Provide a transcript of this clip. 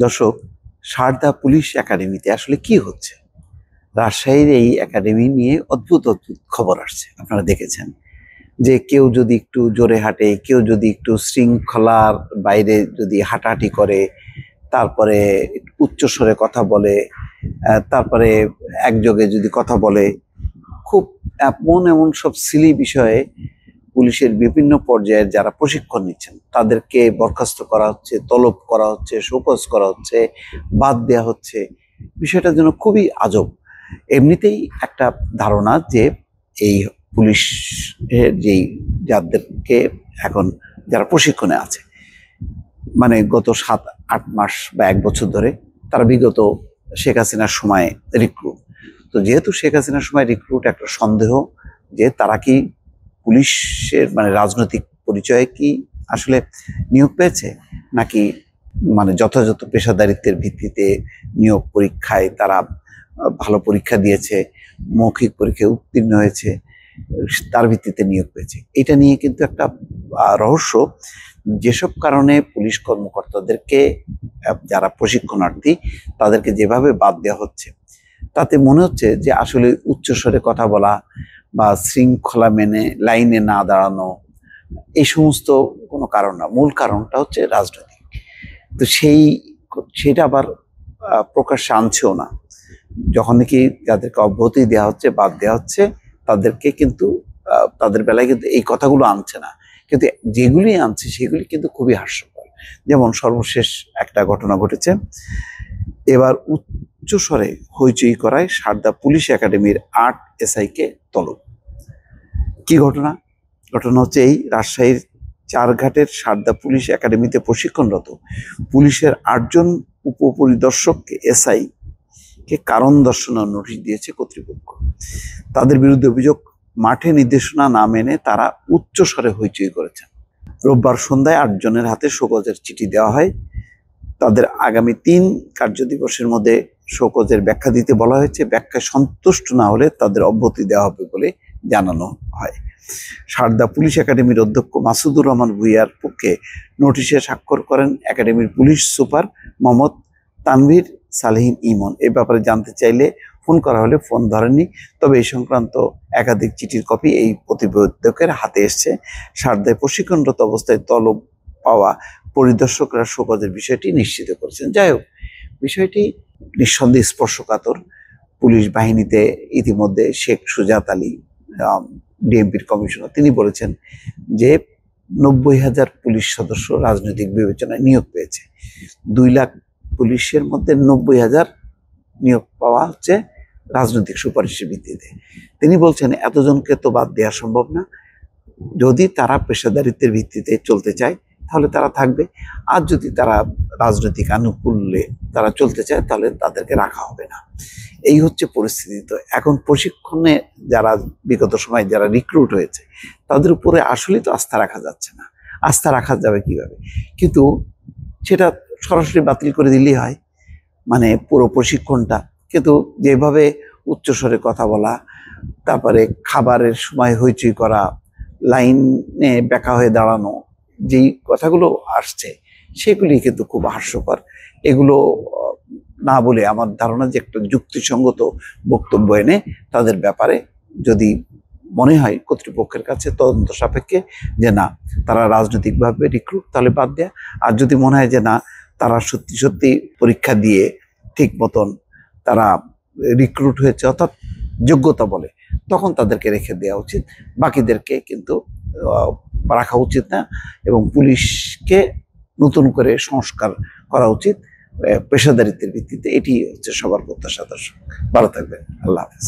দর্শক, সারদা পুলিশ একাডেমিতে আসলে কি হচ্ছে? রাজশাহীর এই একাডেমি নিয়ে অদ্ভুত অদ্ভুত খবর আসছে। আপনারা দেখেছেন যে কেউ যদি একটু জোরে হাঁটে, কেউ যদি একটু শৃঙ্খলার বাইরে যদি হাঁটাহাঁটি করে, তারপরে উচ্চ স্বরে কথা বলে, তারপরে একযোগে যদি কথা বলে, খুব এমন এমন সব সিলি বিষয়ে পুলিশের বিভিন্ন পর্যায়ের যারা প্রশিক্ষণ নিচ্ছেন তাদেরকে বরখাস্ত করা হচ্ছে, তলব করা হচ্ছে, শোকজ করা হচ্ছে, বাদ দেওয়া হচ্ছে। বিষয়টা যেন খুবই আজব। এমনিতেই একটা ধারণা যে এই পুলিশের যেই যাদেরকে এখন যারা প্রশিক্ষণে আছে, মানে গত 7-8 মাস বা 1 বছর ধরে তারা বিগত শেখ হাসিনার সময় রিক্রুট। তো যেহেতু শেখ হাসিনার সময় রিক্রুট, একটা সন্দেহ যে তারা কি পুলিশের মানে রাজনৈতিক পরিচয়ে কি আসলে নিয়োগ পেয়েছে, নাকি মানে যথাযথ পেশাদারিত্বের ভিত্তিতে নিয়োগ পরীক্ষায় তারা ভালো পরীক্ষা দিয়েছে, মৌখিক পরীক্ষায় উত্তীর্ণ হয়েছে, তার ভিত্তিতে নিয়োগ পেয়েছে। এটা নিয়ে কিন্তু একটা রহস্য। যেসব কারণে পুলিশ কর্মকর্তাদেরকে যারা প্রশিক্ষণার্থী তাদেরকে যেভাবে বাদ দেওয়া হচ্ছে, তাতে মনে হচ্ছে যে আসলে উচ্চস্বরে কথা বলা বা শৃঙ্খলা মেনে লাইনে না দাঁড়ানো এই সমস্ত কোনো কারণ না। মূল কারণটা হচ্ছে রাজনৈতিক। তো সেটা আবার প্রকাশ্যে আনছেও না। যখন নাকি যাদেরকে অব্যাহতি দেওয়া হচ্ছে, বাদ দেওয়া হচ্ছে, তাদেরকে কিন্তু তাদের বেলায় কিন্তু এই কথাগুলো আনছে না। কিন্তু যেগুলি আনছে সেগুলি কিন্তু খুবই হাস্যকর। যেমন সর্বশেষ একটা ঘটনা ঘটেছে। এবার উচ্চস্বরে হইচই করায় সারদা পুলিশ একাডেমির 8 এসআইকে তলব। কি ঘটনা? ঘটনা হচ্ছে এই, রাজশাহীর চারঘাটের সারদা পুলিশ একাডেমিতে প্রশিক্ষণরত পুলিশের 8 জন উপপরিদর্শককে এসআই কে কারণ দর্শানোর নোটিশ দিয়েছে কর্তৃপক্ষ। তাদের বিরুদ্ধে অভিযোগ, মাঠে নির্দেশনা না মেনে তারা উচ্চস্বরে হইচই করেছেন। রোববার সন্ধ্যায় 8 জনের হাতে শোকজের চিঠি দেওয়া হয়। তাদের আগামী 3 কার্যদিবসের মধ্যে শোকজের ব্যাখ্যা দিতে বলা হয়েছে। ব্যাখ্যায় সন্তুষ্ট না হলে তাদের অব্যাহতি দেওয়া হবে বলে জানানো হয়। সারদা পুলিশ একাডেমির অধ্যক্ষ মাসুদুর রহমান ভূঁইয়ার পক্ষে নোটিশে স্বাক্ষর করেন একাডেমির পুলিশ সুপার মোহাম্মদ তানভীর সালেহীন ইমন। এ ব্যাপারে জানতে চাইলে ফোন করা হলে ফোন ধরেননি। তবে এই সংক্রান্ত একাধিক চিঠির কপি এই প্রতিবেদকের হাতে এসছে। সারদায় প্রশিক্ষণরত অবস্থায় তলব পাওয়া পরিদর্শকরা শোকজের বিষয়টি নিশ্চিত করেছেন। যাই হোক, বিষয়টি নিঃসন্দেহে স্পর্শকাতর। পুলিশ বাহিনীতে ইতিমধ্যে শেখ সুজাত আলী, ডিএমপির কমিশনার, তিনি বলেছেন যে 90,000 পুলিশ সদস্য রাজনৈতিক বিবেচনায় নিয়োগ পেয়েছে। 2 লাখ পুলিশের মধ্যে 90,000 নিয়োগ পাওয়া হচ্ছে রাজনৈতিক সুপারিশের ভিত্তিতে। তিনি বলছেন এতজনকে তো বাদ দেওয়া সম্ভব না। যদি তারা পেশাদারিত্বের ভিত্তিতে চলতে চায় তাহলে তারা থাকবে, আর যদি তারা রাজনৈতিক আনুকূল্যে তারা চলতে চায় তাহলে তাদেরকে রাখা হবে না। এই হচ্ছে পরিস্থিতি। তো এখন প্রশিক্ষণে যারা বিগত সময় যারা রিক্রুট হয়েছে তাদের উপরে আসলেই তো আস্থা রাখা যাচ্ছে না। আস্থা রাখা যাবে কিভাবে? কিন্তু সেটা সরাসরি বাতিল করে দিলেই হয়, মানে পুরো প্রশিক্ষণটা। কিন্তু যেভাবে উচ্চস্বরে কথা বলা, তারপরে খাবারের সময় হইচই করা, লাইনে ব্যাকা হয়ে দাঁড়ানো, যেই কথাগুলো আসছে সেগুলি কিন্তু খুব হাস্যকর। এগুলো না বলে আমার ধারণা যে একটা যুক্তিসঙ্গত বক্তব্য এনে তাদের ব্যাপারে যদি মনে হয় কর্তৃপক্ষের কাছে তদন্ত সাপেক্ষে যে না তারা রাজনৈতিকভাবে রিক্রুট, তাহলে বাদ দেয়া। আর যদি মনে হয় যে না তারা সত্যি সত্যি পরীক্ষা দিয়ে ঠিক মতন তারা রিক্রুট হয়েছে অর্থাৎ যোগ্যতা বলে, তখন তাদেরকে রেখে দেওয়া উচিত। বাকিদেরকে কিন্তু রাখা উচিত না, এবং পুলিশকে নতুন করে সংস্কার করা উচিত পেশাদারিত্বের ভিত্তিতে। এটি হচ্ছে সবার প্রত্যাশা। দর্শক, ভালো থাকবেন। আল্লাহ হাফেজ।